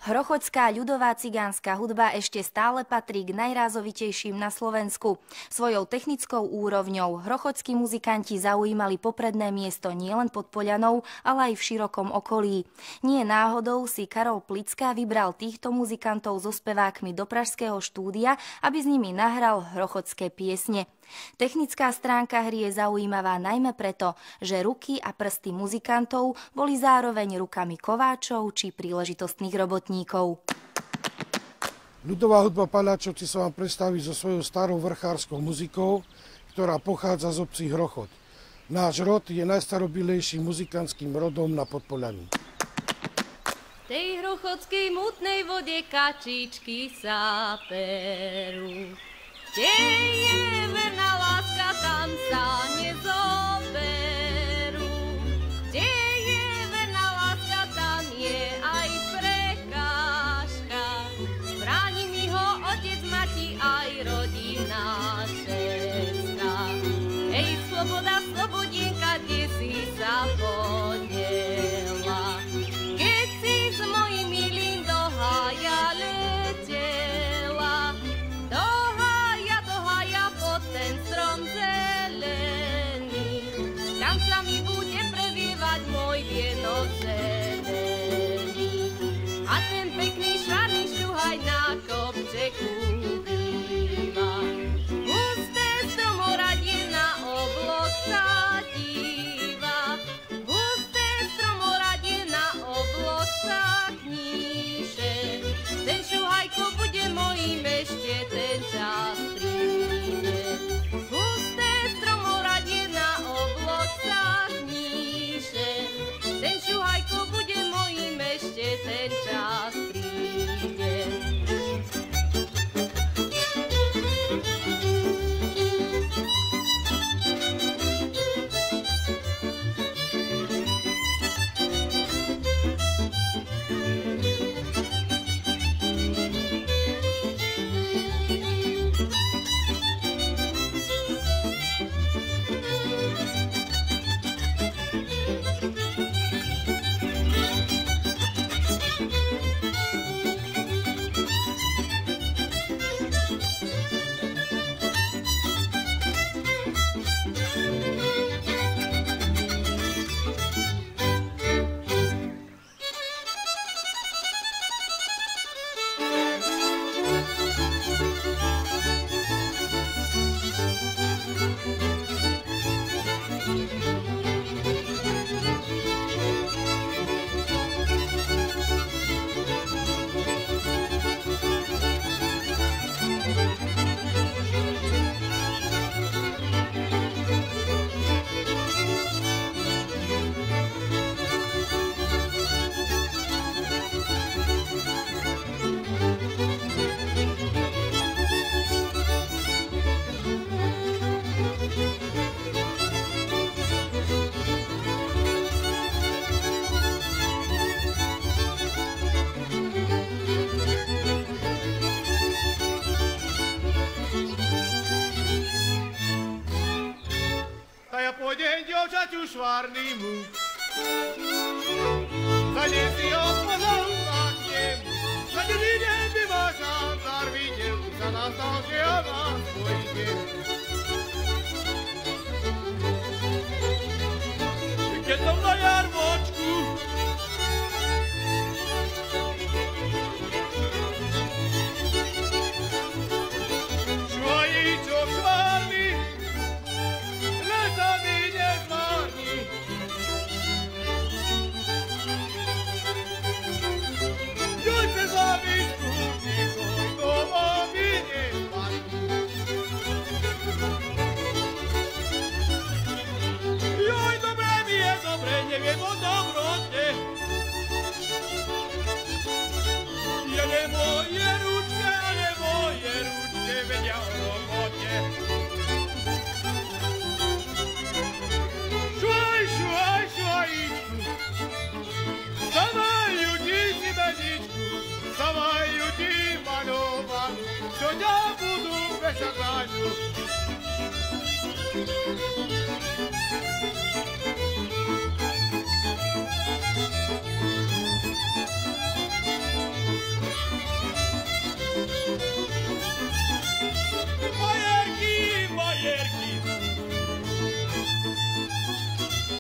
Hrochoďská ľudová cigánska hudba ešte stále patrí k najrázovitejším na Slovensku. Svojou technickou úrovňou hrochoďskí muzikanti zaujímali popredné miesto nielen pod Poľanou, ale aj v širokom okolí. Nie náhodou si Karol Plicka vybral týchto muzikantov so spevákmi do pražského štúdia, aby s nimi nahral hrochoďské piesne. Technická stránka hry je zaujímavá najmä preto, že ruky a prsty muzikantov boli zároveň rukami kováčov či príležitostných robotníkov. Ľudová hudba Paľačovci sa vám predstaví so svojou starou vrchárskou muzikou, ktorá pochádza z obcí Hrochod. Náš rod je najstarobilejším muzikantským rodom na Podpoľaní. V tej hrochodskej mutnej vode kačičky sa perú. Kde je verná láska, tam sa nezoberú. Kde je verná láska, tam je aj prekážka. Bráni mi ho otec, mati, aj rodina všetka. Hej, sloboda, slobodienka, kde si sa podiela? Keď si s mojím milým do hája letela, ten strom zelený, tam sa mi bude previevať môj vienok zelený. A ten pekný švarný šuhaj na kopčeku býva. Husté stromoradie na oblok sa díva. Husté stromoradie na oblok sa kníše. Ten šuhajko bude mojím ešte ten čas príde. Husté stromoradie na oblok sa kníže. Ten šuhajko bude mojím ešte ten čas príde. Švárnýmu, zanes si ho pozol na knemu, na dedine by vás Antar videl, za nás dalšia vás pojde. Keď som na jarmočku, švajíčok švárny, leta mi nezmárni. Jojce zavičku, nikoj toho mi nespadni. Joj, dobre mi je, dobre, neviem o dobrote. Jede moje ručke, ale moje ručke vedia o robote. Šuaj, šuaj, šuajičku, stavajú ti si bezičku, stavajú ti malovanú, čo ťa budú vešať vážu.